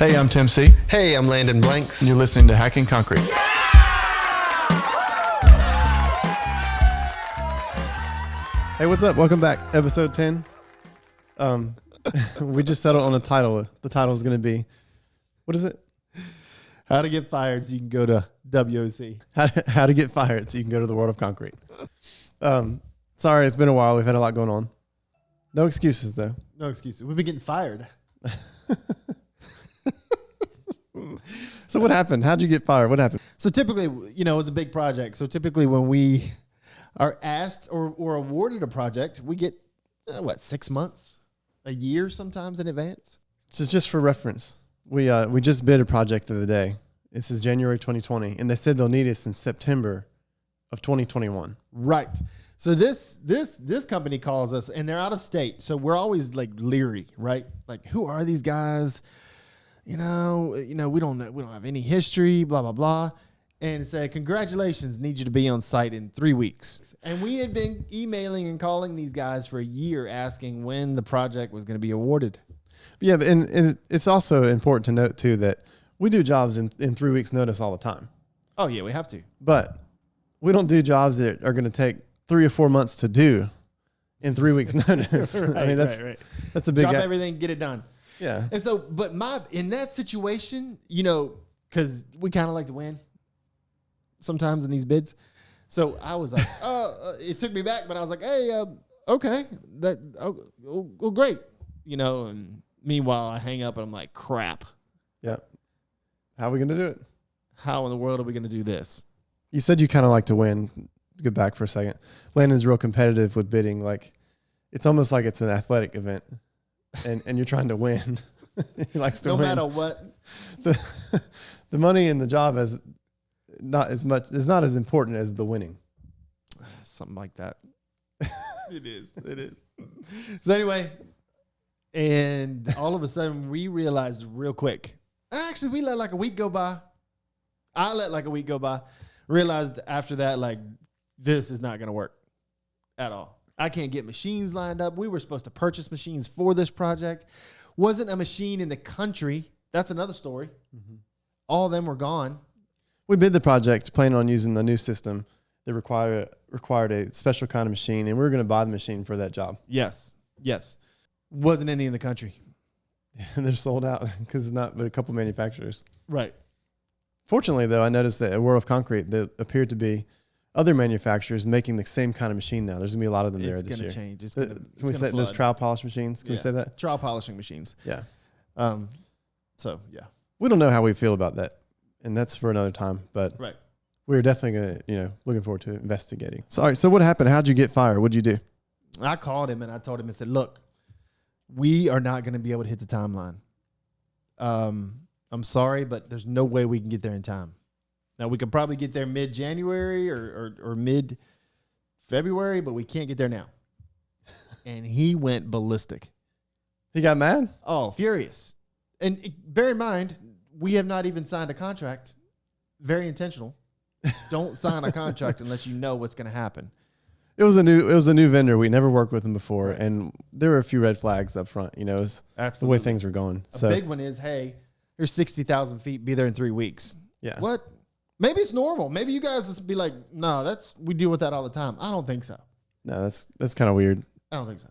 Hey, I'm Tim C. Hey, I'm Landon Blanks. And you're listening to Hacking Concrete. Hey, what's up? Welcome back. Episode 10. We just settled on a title. The title is going to be, what is it? How to get fired so you can go to WOC. How to get fired so you can go to the world of concrete. Sorry, it's been a while. We've had a lot going on. No excuses, though. No excuses. We've been getting fired. So what happened? How'd you get fired? What happened? So typically, it was a big project. So typically when we are asked or awarded a project, we get, 6 months, a year sometimes in advance. So just for reference, we just bid a project the other day. This is January 2020, and they said they'll need us in September of 2021. Right. So this company calls us, and they're out of state. So we're always like leery, right? Like, who are these guys? We don't have any history, blah, blah, blah. And it said, congratulations, need you to be on site in 3 weeks. And we had been emailing and calling these guys for a year asking when the project was going to be awarded. Yeah, and it's also important to note, too, that we do jobs in 3 weeks' notice all the time. Oh, yeah, we have to. But we don't do jobs that are going to take 3 or 4 months to do in 3 weeks' notice. Right, I mean, that's a big drop everything, get it done. Yeah. And so, but in that situation, because we kind of like to win sometimes in these bids. So I was like, it took me back, but I was like, hey, okay, great. And meanwhile I hang up and I'm like, crap. Yeah. How are we going to do it? How in the world are we going to do this? You said you kind of like to win. Go back for a second. Landon's real competitive with bidding. Like, it's almost like it's an athletic event. And you're trying to win. He likes to win. No matter what. The money in the job is not as important as the winning. Something like that. It is. So anyway, and all of a sudden we realized real quick. Actually, we let like a week go by. I let like a week go by. Realized after that, like, this is not going to work at all. I can't get machines lined up. We were supposed to purchase machines for this project. Wasn't a machine in the country. That's another story. Mm-hmm. All of them were gone. We bid the project planning on using a new system that required a special kind of machine, and we were going to buy the machine for that job. Yes. Wasn't any in the country. And they're sold out because it's not but a couple manufacturers. Right. Fortunately, though, I noticed that at World of Concrete, there appeared to be other manufacturers making the same kind of machine now. There's going to be a lot of them there this year. It's going to change. Can we say those trowel polish machines? Can we say that? Trowel polishing machines. Yeah. So, yeah. We don't know how we feel about that, and that's for another time. But right. We're definitely going to, looking forward to investigating. Sorry. So what happened? How'd you get fired? What'd you do? I called him, and I told him, I said, look, we are not going to be able to hit the timeline. I'm sorry, but there's no way we can get there in time. Now, we could probably get there mid-January or mid-February, but we can't get there now. And he went ballistic. He got mad? Oh, furious. And bear in mind, we have not even signed a contract. Very intentional. Don't sign a contract unless you know what's going to happen. It was a new vendor. We never worked with them before, right. And there were a few red flags up front. It was the way things were going. A big one is, hey, here's 60,000 feet. Be there in 3 weeks. Yeah. What? Maybe it's normal. Maybe you guys just be like, no, we deal with that all the time. I don't think so. No, that's kind of weird. I don't think so.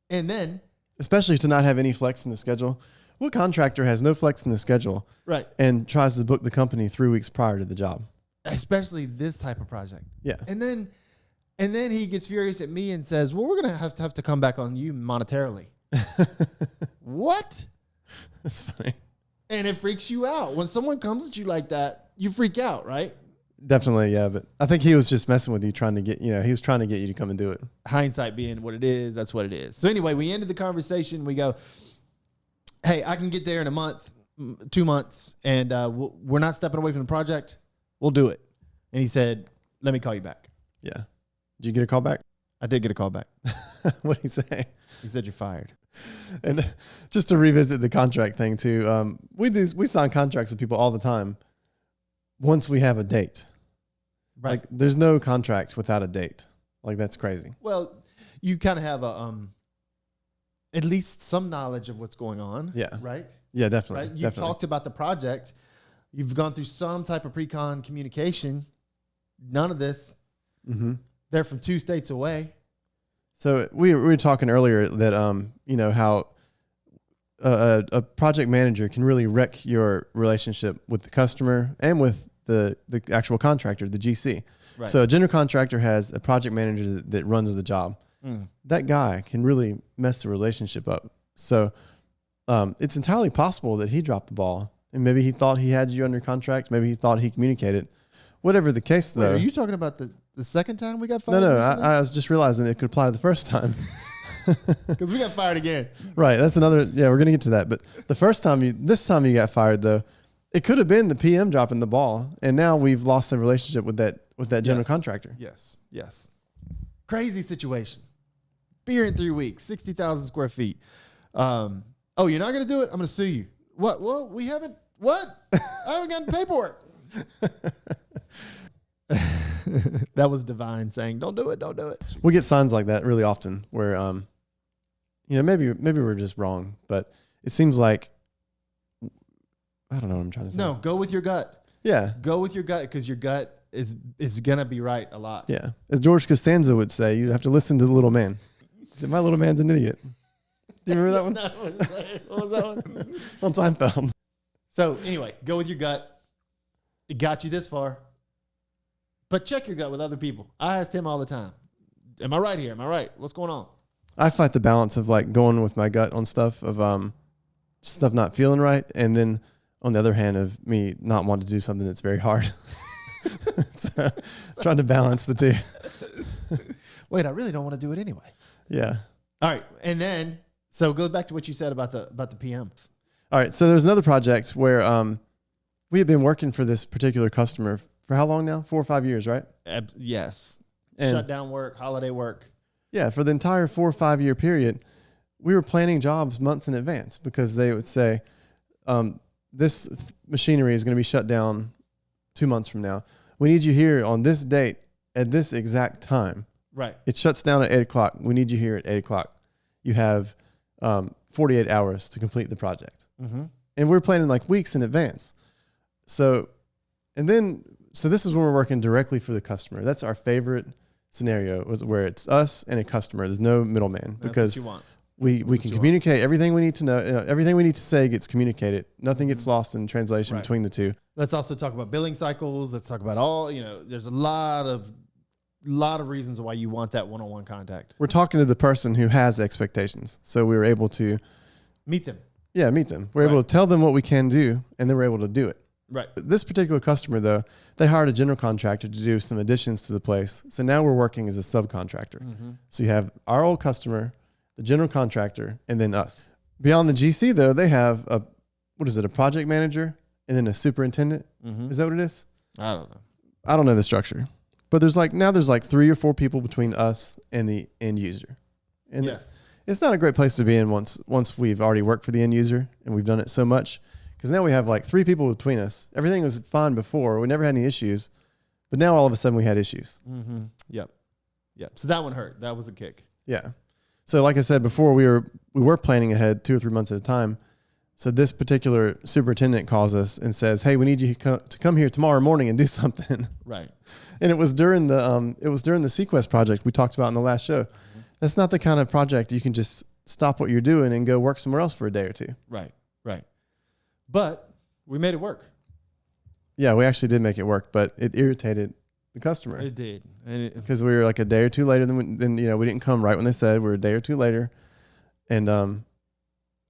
And then, especially to not have any flex in the schedule. What contractor has no flex in the schedule? Right. And tries to book the company 3 weeks prior to the job? Especially this type of project. Yeah. And then he gets furious at me and says, well, we're going to have to come back on you monetarily. What? That's funny. And it freaks you out. When someone comes at you like that, you freak out, right? Definitely, yeah. But I think he was just messing with you, trying to get, he was trying to get you to come and do it. Hindsight being what it is, that's what it is. So anyway, we ended the conversation. We go, hey, I can get there in a month, 2 months, and we're not stepping away from the project. We'll do it. And he said, let me call you back. Yeah. Did you get a call back? I did get a call back. What did he say? He said, you're fired. And just to revisit the contract thing too, we sign contracts with people all the time once we have a date. Right. Like, there's no contract without a date. Like, that's crazy. Well, you kind of have at least some knowledge of what's going on. Yeah. Right. Yeah, definitely. Right? You've Definitely. talked about the project. You've gone through some type of pre-con communication. None of this. Mm-hmm. They're from 2 states away. So we were talking earlier that how a project manager can really wreck your relationship with the customer and with the actual contractor, the GC. Right. So a general contractor has a project manager that runs the job. That guy can really mess the relationship up. So it's entirely possible that he dropped the ball, and maybe he thought he had you under contract. Maybe he thought he communicated. Whatever the case, though. Wait, are you talking about the second time we got fired? No. I was just realizing it could apply to the first time. Because we got fired again. Right. That's another. Yeah, we're gonna get to that. But this time you got fired though. It could have been the PM dropping the ball, and now we've lost the relationship with that general contractor. Yes. Crazy situation. Beer in 3 weeks, 60,000 square feet. Oh, you're not gonna do it? I'm gonna sue you. What? Well, we haven't. What? I haven't gotten paperwork. That was divine saying, "Don't do it. Don't do it." We get signs like that really often, where maybe we're just wrong, but it seems like I don't know what I'm trying to say. No, go with your gut. Yeah. Go with your gut because your gut is gonna be right a lot. Yeah. As George Costanza would say, you have to listen to the little man. He said, "My little man's an idiot." Do you remember that one? No, what was that one? On Seinfeld. So anyway, go with your gut. It got you this far. But check your gut with other people. I asked him all the time, "Am I right here? Am I right? What's going on?" I fight the balance of like going with my gut on stuff of stuff not feeling right, and then on the other hand of me not wanting to do something that's very hard. So trying to balance the two. Wait, I really don't want to do it anyway. Yeah. All right, and then so go back to what you said about the PM. All right. So there's another project where we had been working for this particular customer for how long now? 4 or 5 years, right? Yes. And Shutdown work, holiday work. yeah, for the entire 4 or 5 year period, we were planning jobs months in advance because they would say, this machinery is going to be shut down 2 months from now. We need you here on this date at this exact time. Right. It shuts down at 8 o'clock. We need you here at 8 o'clock. You have 48 hours to complete the project. Mm-hmm. And we're planning like weeks in advance. So this is when we're working directly for the customer. That's our favorite scenario, where it's us and a customer. There's no middleman because That's what you want. we can communicate everything we need to know. Everything we need to say gets communicated. Nothing gets lost in translation Right. between the two. Let's also talk about billing cycles. Let's talk about all, there's a lot of reasons why you want that one-on-one contact. We're talking to the person who has expectations. So we were able to Meet them. meet them. We're able to tell them what we can do, and then we're able to do it. Right. This particular customer, though, they hired a general contractor to do some additions to the place. So now we're working as a subcontractor. Mm-hmm. So you have our old customer, the general contractor, and then us. Beyond the GC, though, they have a project manager and then a superintendent. Mm-hmm. Is that what it is? I don't know. I don't know the structure. But there's 3 or 4 people between us and the end user. And Yes. it's not a great place to be in once we've already worked for the end user and we've done it so much. Because now we have 3 people between us. Everything was fine before. We never had any issues. But now all of a sudden we had issues. Mm-hmm. Yep. So that one hurt. That was a kick. Yeah. So like I said before, we were planning ahead 2 or 3 months at a time. So this particular superintendent calls us and says, "Hey, we need you to come here tomorrow morning and do something." Right. And it was during the Sequest project we talked about in the last show. Mm-hmm. That's not the kind of project you can just stop what you're doing and go work somewhere else for a day or two. Right. But we made it work. Yeah, we actually did make it work, but it irritated the customer. It did. Because we were a day or two later than we didn't come right when they said. We were a day or two later, and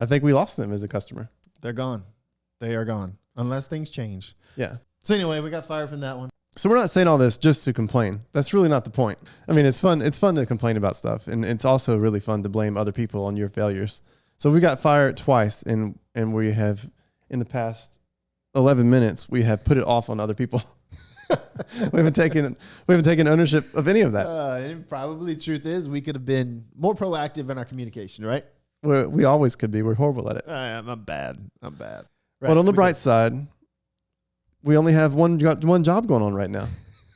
I think we lost them as a customer. They're gone. They are gone unless things change. Yeah. So anyway, we got fired from that one. So we're not saying all this just to complain. That's really not the point. I mean, it's fun. It's fun to complain about stuff, and it's also really fun to blame other people on your failures. So we got fired twice, and we have in the past 11 minutes we have put it off on other people. we haven't taken ownership of any of that. And probably the truth is we could have been more proactive in our communication, right? We always could be. We're horrible at it. I'm bad. Right. But on the bright side, we only have one job going on right now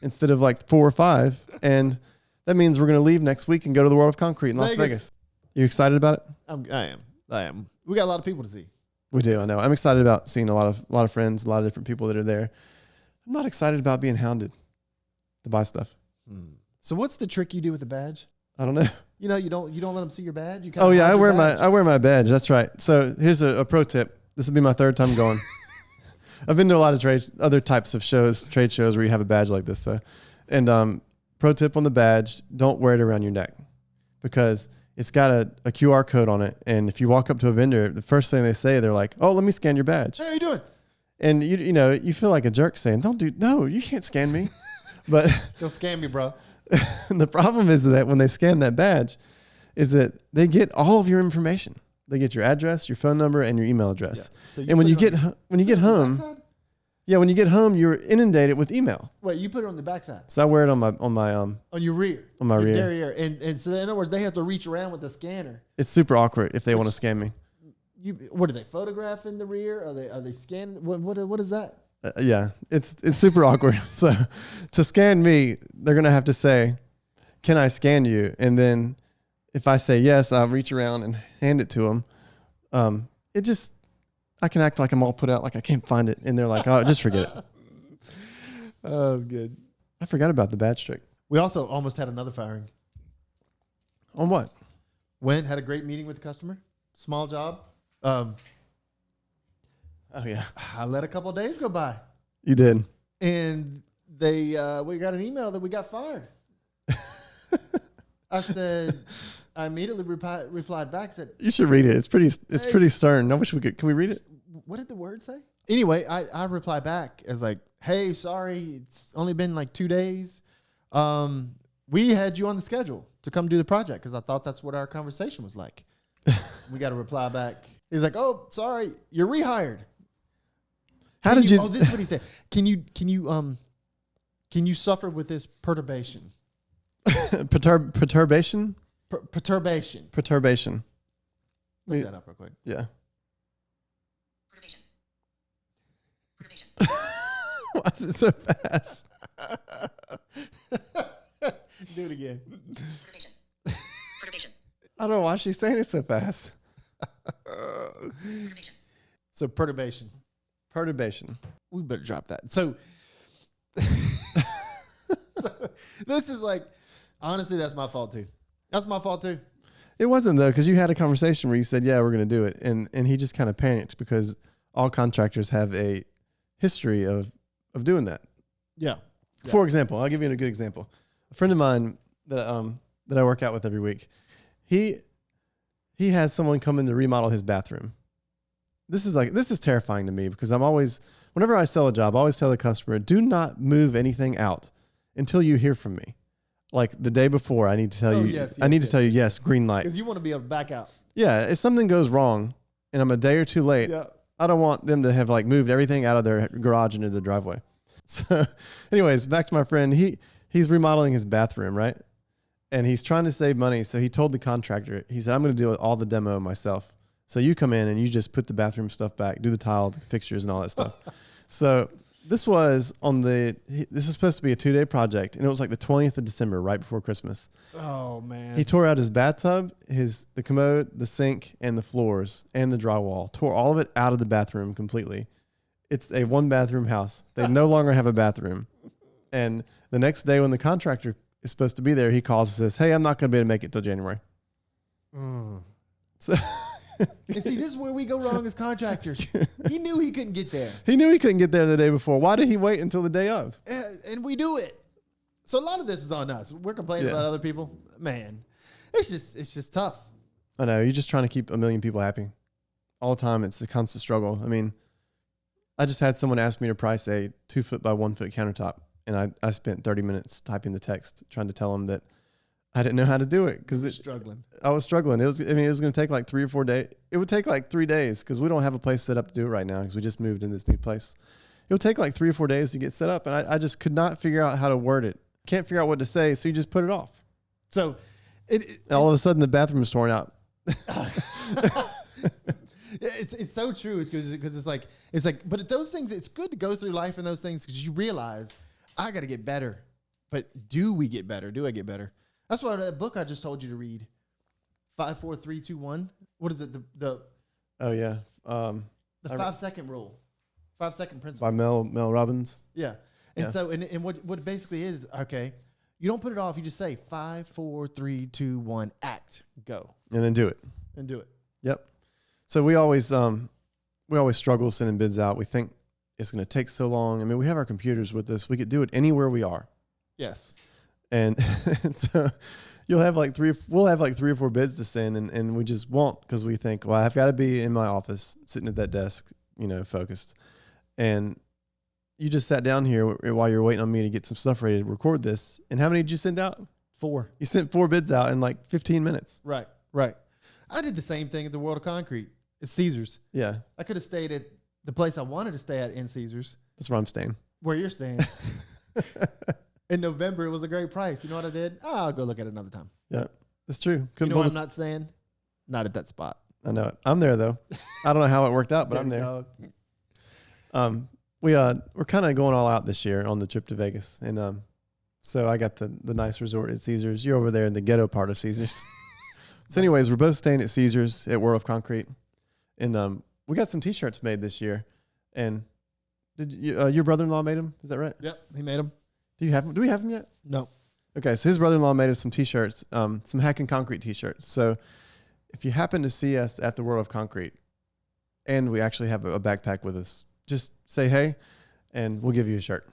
instead of 4 or 5. And that means we're going to leave next week and go to the World of Concrete in Las Vegas. You excited about it? I am. We got a lot of people to see. We do. I know. I'm excited about seeing a lot of friends, a lot of different people that are there. I'm not excited about being hounded to buy stuff. So what's the trick you do with the badge? I don't know. You know, you don't let them see your badge. You Oh yeah, hide your badge. I wear my badge. That's right. So here's a pro tip. This will be my third time going. I've been to a lot of other types of trade shows where you have a badge like this. And pro tip on the badge: don't wear it around your neck, because it's got a QR code on it. And if you walk up to a vendor, the first thing they say, they're like, "Oh, let me scan your badge." Hey, how you doing? And you feel like a jerk saying, "No, you can't scan me." But Don't scam me, bro. the problem is that when they scan that badge, is that they get all of your information. They get your address, your phone number, and your email address. Yeah. So And when you put it get home, backside? when you get home, you're inundated with email. Wait, you put it on the backside. So I wear it on my On your rear. On my your rear. derriere. And so in other words, they have to reach around with the scanner. It's super awkward if they want to scan me. What are they photographing the rear? Are they scanning? What is that? Yeah, it's super awkward. So to scan me, they're gonna have to say, "Can I scan you?" And then if I say yes, I'll reach around and hand it to them. I can act like I'm all put out, like I can't find it, and they're like, "Oh, just forget it." Oh, good. I forgot about the badge trick. We also almost had another firing. On what? Went, had a great meeting with the customer. Small job. Oh yeah, I let a couple of days go by, you did. and we got an email that we got fired. I immediately replied back, said, You should read it. It's pretty stern. I wish we could. Can we read it? what did the word say? Anyway, I replied back as like, hey, sorry, it's only been like 2 days. We had you on the schedule to come do the project because I thought that's what our conversation was like. We got a reply back. He's like, oh, sorry, you're rehired. How did you? Oh, this is what he said. Can you suffer with this perturbation? Perturbation. Perturbation. Perturbation. Look that up real quick. Yeah. Perturbation. Why is it so fast? Do it again. Perturbation. Perturbation. I don't know why she's saying it so fast. Perturbation. So perturbation. Perturbation. We better drop that. So this is like, honestly, that's my fault too. That's my fault too. It wasn't though, because you had a conversation where you said, "Yeah, we're going to do it," and he just kind of panicked because all contractors have a history of doing that. Yeah. For example, I'll give you a good example. A friend of mine that I work out with every week, he has someone come in to remodel his bathroom. This is terrifying to me because whenever I sell a job, I always tell the customer, do not move anything out until you hear from me. Like the day before, I need to tell tell you, yes, green light. Because you want to be able to back out. Yeah, if something goes wrong and I'm a day or two late, Yeah. I don't want them to have like moved everything out of their garage into the driveway. So anyways, back to my friend. He's remodeling his bathroom, right? And he's trying to save money. So he told the contractor, he said, I'm going to do all the demo myself. So you come in and you just put the bathroom stuff back, do the tile, the fixtures and all that stuff. So this is supposed to be a 2-day project. And it was like the 20th of December, right before Christmas. Oh man. He tore out his bathtub, the commode, the sink, and the floors, and the drywall. Tore all of it out of the bathroom completely. It's a 1-bathroom house. They no longer have a bathroom. And the next day when the contractor is supposed to be there, he calls and says, hey, I'm not going to be able to make it till January. So And see, this is where we go wrong as contractors. He knew he couldn't get there. he knew he couldn't get there the day before. Why did he wait until the day of? And we do it. So a lot of this is on us. We're complaining Yeah. about other people. Man, it's just tough. I know. You're just trying to keep a million people happy. All the time, it's a constant struggle. I mean, I just had someone ask me to price a 2-foot by 1-foot countertop. And I spent 30 minutes typing the text, trying to tell them that I didn't know how to do it because Struggling. I was struggling. It was going to take like 3 or 4 days. It would take like 3 days because we don't have a place set up to do it right now because we just moved in this new place. It would take like 3 or 4 days to get set up. And I just could not figure out how to word it. Can't figure out what to say. So you just put it off. So And all of a sudden the bathroom is torn out. it's so true because it's like, but those things, it's good to go through life in those things because you realize I got to get better. But do we get better? Do I get better? That's why that book I just told you to read, 5, 4, 3, 2, 1. What is it? Oh yeah. The 5-second rule, 5-second principle. by Mel Robbins. Yeah. And Yeah. so, and what it basically is, okay, you don't put it off. You just say 5, 4, 3, 2, 1, act, go, And then do it. and do it. Yep. So we always struggle sending bids out. We think it's going to take so long. I mean, we have our computers with us. We could do it anywhere we are. Yes. And so we'll have like 3 or 4 bids to send, and we just won't, because we think, well, I've got to be in my office sitting at that desk, focused. And you just sat down here while you're waiting on me to get some stuff ready to record this. And how many did you send out? 4. You sent 4 bids out in like 15 minutes. Right. Right. I did the same thing at the World of Concrete. It's Caesars. Yeah. I could have stayed at the place I wanted to stay at in Caesars, That's where I'm staying. where you're staying. In November, it was a great price. You know what I did? Oh, I'll go look at it another time. Yeah. That's true. You Couldn't know pull why the- I'm not staying? Not at that spot. I know it. I'm there though. I don't know how it worked out, but I'm Dirty there. dog. We're kind of going all out this year on the trip to Vegas, and so I got the nice resort at Caesars. You're over there in the ghetto part of Caesars. So, anyways, we're both staying at Caesars at World of Concrete, and we got some T-shirts made this year. And did you, your brother-in-law made them? Is that right? Yep, he made them. Do you have them? Do we have them yet? No. Okay, so his brother-in-law made us some T-shirts, some Hacking Concrete T-shirts. So if you happen to see us at the World of Concrete, and we actually have a backpack with us, just say hey, and we'll give you a shirt.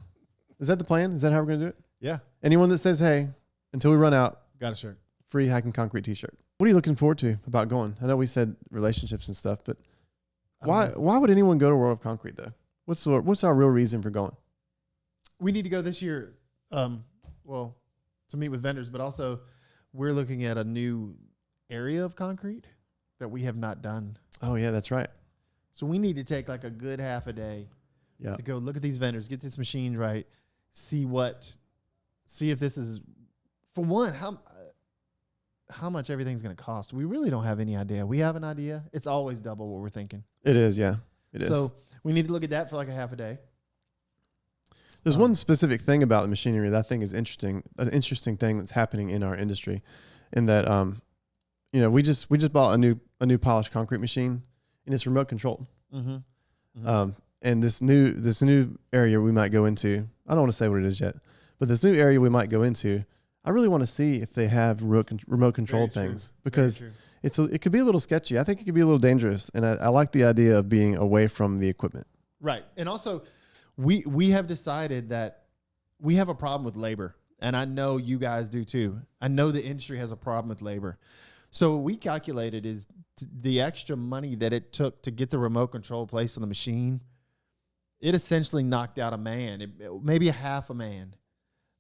Is that the plan? Is that how we're going to do it? Yeah, Anyone that says hey, until we run out, got a shirt. free Hacking Concrete T-shirt. What are you looking forward to about going? I know we said relationships and stuff, but why would anyone go to World of Concrete though? What's our real reason for going? We need to go this year, well, to meet with vendors, but also we're looking at a new area of concrete that we have not done. Oh yeah, that's right. So we need to take like a good half a day Yeah. to go look at these vendors, get this machine right, see if this is, for one, how much everything's going to cost. We really don't have any idea. We have an idea. It's always double what we're thinking. It is, yeah. It is. So we need to look at that for like a half a day. There's one specific thing about the machinery that I think is interesting, an interesting thing that's happening in our industry, in that we just bought a new polished concrete machine, and it's remote controlled. Mm-hmm. And this new area we might go into, I don't want to say what it is yet, but this new area we might go into, I really want to see if they have remote controlled Very true. things, because Very it could be a little sketchy. I think it could be a little dangerous, and I like the idea of being away from the equipment. Right. And also, we have decided that we have a problem with labor, and I know you guys do too. I know the industry has a problem with labor. So what we calculated is the extra money that it took to get the remote control placed on the machine. It essentially knocked out a man, maybe a half a man.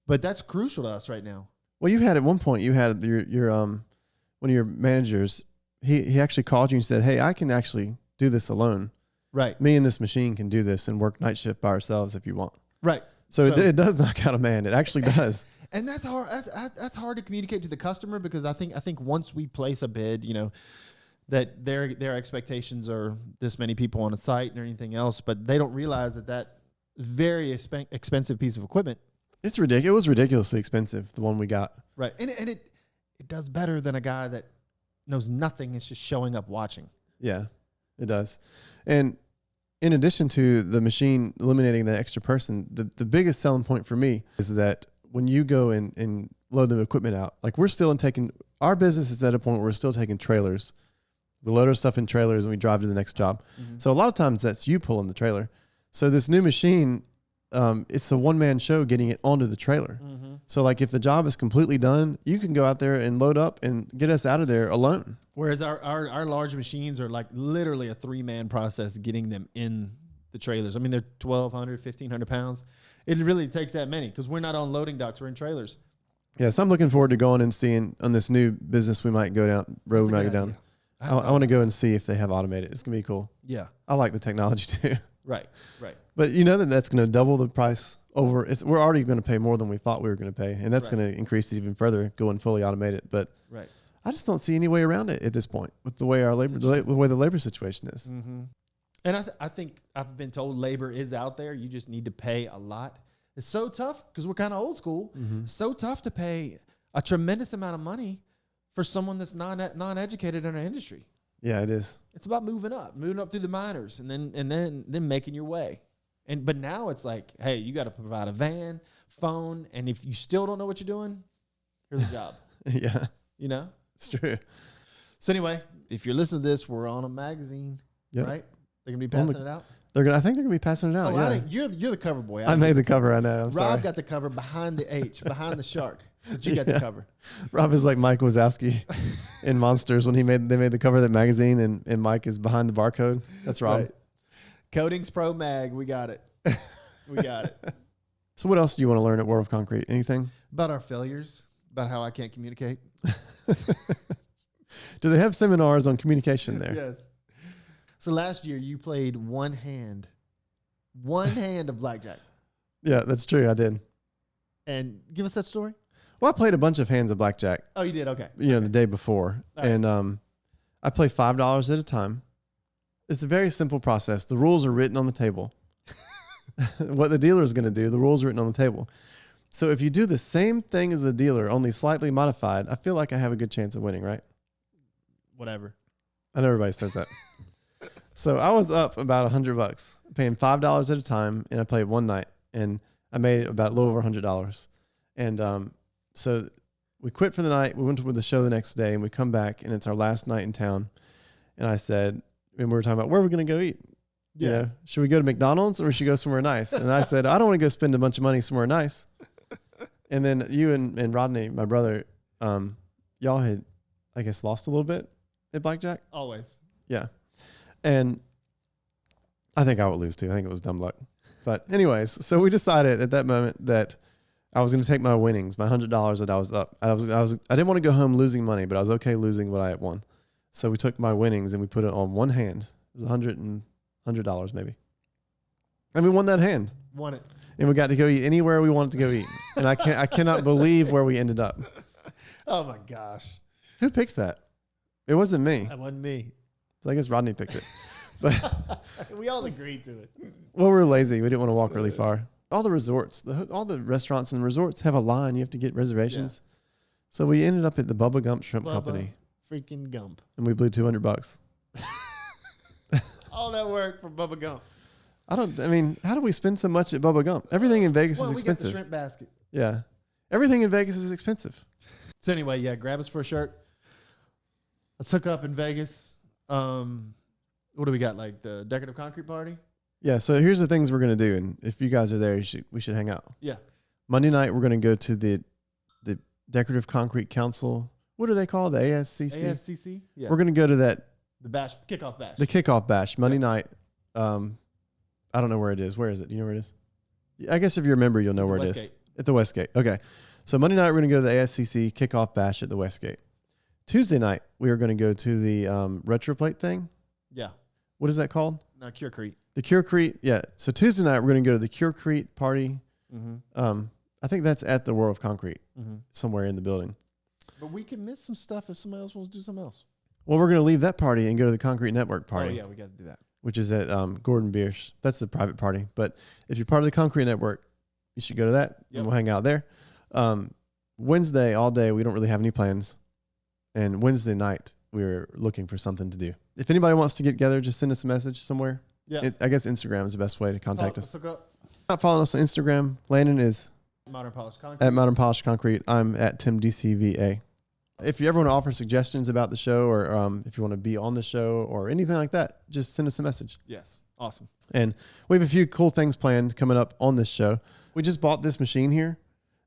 But that's crucial to us right now. Well, you had at one point, you had your one of your managers, he actually called you and said, hey, I can actually do this alone. Right. Me and this machine can do this and work night shift by ourselves if you want. Right. So it does knock out a man. It actually does. And that's hard. That's hard to communicate to the customer, because I think once we place a bid, that their expectations are this many people on a site or anything else, but they don't realize that very expensive piece of equipment. It's ridiculous. It was ridiculously expensive, the one we got. Right. And it does better than a guy that knows nothing. It's just showing up watching. Yeah, it does. And in addition to the machine eliminating the extra person, the biggest selling point for me is that when you go and load the equipment out, like our business is at a point where we're still taking trailers. We load our stuff in trailers and we drive to the next job. Mm-hmm. So a lot of times that's you pulling the trailer. So this new machine, it's a one-man show getting it onto the trailer. Mm-hmm. So like if the job is completely done, you can go out there and load up and get us out of there alone. Whereas our large machines are like literally a 3-man process getting them in the trailers. I mean, they're 1,200, 1,500 pounds. It really takes that many because we're not on loading docks. We're in trailers. Yeah, so I'm looking forward to going and seeing on this new business we might go down, road we might go down. I want to go and see if they have automated. It's going to be cool. Yeah. I like the technology too. Right. But you know that's going to double the price over. We're already going to pay more than we thought we were going to pay, and that's Right. going to increase it even further going fully automated. But Right. I just don't see any way around it at this point with the way the way the labor situation is. Mm-hmm. And I think I've been told labor is out there. You just need to pay a lot. It's so tough because we're kind of old school. Mm-hmm. So tough to pay a tremendous amount of money for someone that's non-educated in our industry. Yeah, it is. It's about moving up through the minors, and then making your way. But now it's like, hey, you got to provide a van, phone, and if you still don't know what you're doing, here's a job. Yeah, You know. it's true. So anyway, if you're listening to this, we're on a magazine, Yep. right? They're gonna be passing it out. I think they're gonna be passing it out. Oh, yeah, you're the cover boy. I made the cover. I know. I'm Rob sorry. got the cover behind the H, behind the shark. But you got the cover. Rob is like Mike Wazowski in Monsters when they made the cover of that magazine, and Mike is behind the barcode. That's Rob. Right. Coatings Pro Mag. We got it. We got it. So what else do you want to learn at World of Concrete? Anything? About our failures. About how I can't communicate. Do they have seminars on communication there? Yes. So last year you played one hand of blackjack. Yeah, that's true. I did. And give us that story. Well, I played a bunch of hands of blackjack, Oh, you did? Okay. the day before. All right. And I play $5 at a time. It's a very simple process. The rules are written on the table. What the dealer is going to do, the rules are written on the table. So if you do the same thing as the dealer, only slightly modified, I feel like I have a good chance of winning, right? Whatever. I know everybody says that. So I was up about $100, paying $5 at a time, and I played one night, and I made about a little over $100. And so we quit for the night. We went to the show the next day, and we come back, and it's our last night in town. And I said, and we were talking about where we're going to go eat. You know, should we go to McDonald's or should we go somewhere nice? And I said, I don't want to go spend a bunch of money somewhere nice. And then you and Rodney, my brother, y'all had, I guess, lost a little bit at blackjack. Always. Yeah. And I think I would lose too. I think it was dumb luck. But anyways, so we decided at that moment that I was going to take my winnings, my $100 that I was up. I didn't want to go home losing money, but I was okay losing what I had won. So we took my winnings and we put it on one hand. It was $100 maybe. And we won that hand. Won it. And we got to go eat anywhere we wanted to go eat. And I cannot believe where we ended up. Oh my gosh. Who picked that? It wasn't me. That wasn't me. So I guess Rodney picked it. But We all agreed to it. well, we were lazy. We didn't want to walk really far. All the resorts, all the restaurants and resorts have a line. You have to get reservations. So we ended up at the Bubba Gump Shrimp Bubba Company, freaking Gump. and we blew $200. All that work for Bubba Gump. How do we spend so much at Bubba Gump? Everything in Vegas Well, is we got the expensive. shrimp basket. Yeah. Everything in Vegas is expensive. So anyway, yeah, grab us for a shirt. Let's hook up in Vegas. What do we got? Like the decorative concrete party? Yeah. So here's the things we're going to do. And if you guys are there, we should hang out. Yeah. Monday night, we're going to go to the Decorative Concrete Council. What do they call it? The ASCC? ASCC? Yeah. We're going to go to that, The bash, kickoff bash. the kickoff bash Monday night. I don't know where it is. Where is it? Do you know where it is? I guess if you're a member, you'll know at where the it is. Westgate. At the Westgate. Okay. So Monday night, we're going to go to the ASCC kickoff bash at the Westgate. Tuesday night, we are going to go to the Retroplate thing. Yeah. What is that called? No, Curecrete. The Curecrete. Yeah. So Tuesday night, we're going to go to the Curecrete party. Mm-hmm. I think that's at the World of Concrete, Mm-hmm. somewhere in the building. But we can miss some stuff if somebody else wants to do something else. Well, we're going to leave that party and go to the Concrete Network party. Oh, yeah, we got to do that. Which is at Gordon Biersch. That's the private party. But if you're part of the Concrete Network, you should go to that, Yep. and we'll hang out there. Wednesday, all day, we don't really have any plans. And Wednesday night, we're looking for something to do. If anybody wants to get together, just send us a message somewhere. Yeah. I guess Instagram is the best way to contact us. Let's hook up. Not following us on Instagram. Landon is Modern Polished Concrete. at Modern Polished Concrete. I'm at TimDCVA. If you ever want to offer suggestions about the show, or if you want to be on the show or anything like that, just send us a message. Yes. Awesome. And we have a few cool things planned coming up on this show. We just bought this machine here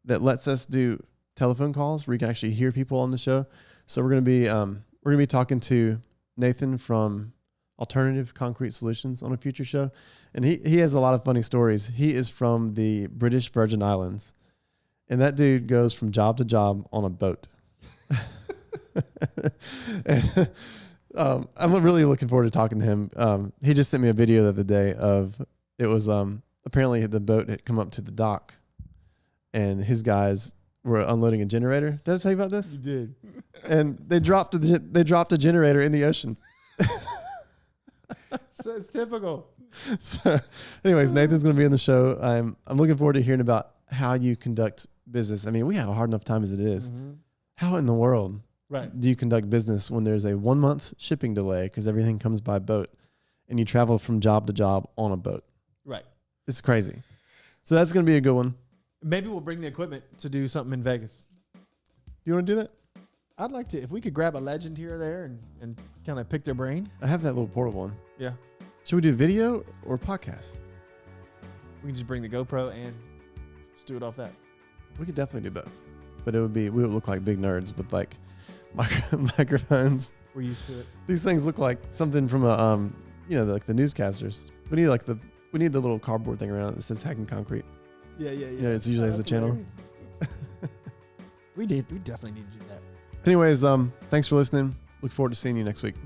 that lets us do telephone calls where you can actually hear people on the show. So we're going to be talking to Nathan from Alternative Concrete Solutions on a future show, and he has a lot of funny stories. He is from the British Virgin Islands, and that dude goes from job to job on a boat. And, I'm really looking forward to talking to him. He just sent me a video the other day of it was apparently the boat had come up to the dock, and his guys were unloading a generator. Did I tell you about this? You did. And they dropped a generator in the ocean. So it's typical. So, anyways, Nathan's going to be on the show. I'm looking forward to hearing about how you conduct business. I mean, we have a hard enough time as it is. Mm-hmm. How in the world Right. do you conduct business when there's a 1 month shipping delay because everything comes by boat and you travel from job to job on a boat? Right. It's crazy. So that's going to be a good one. Maybe we'll bring the equipment to do something in Vegas. Do you want to do that? I'd like to, if we could grab a legend here or there and kind of pick their brain. I have that little portable one. Yeah. Should we do video or podcast? We can just bring the GoPro and just do it off that. We could definitely do both. But we would look like big nerds with like microphones. We're used to it. These things look like something from a like the newscasters. We need the little cardboard thing around it that says Hacking Concrete. Yeah. It's usually as a channel. We definitely need to do that. Anyways, thanks for listening. Look forward to seeing you next week.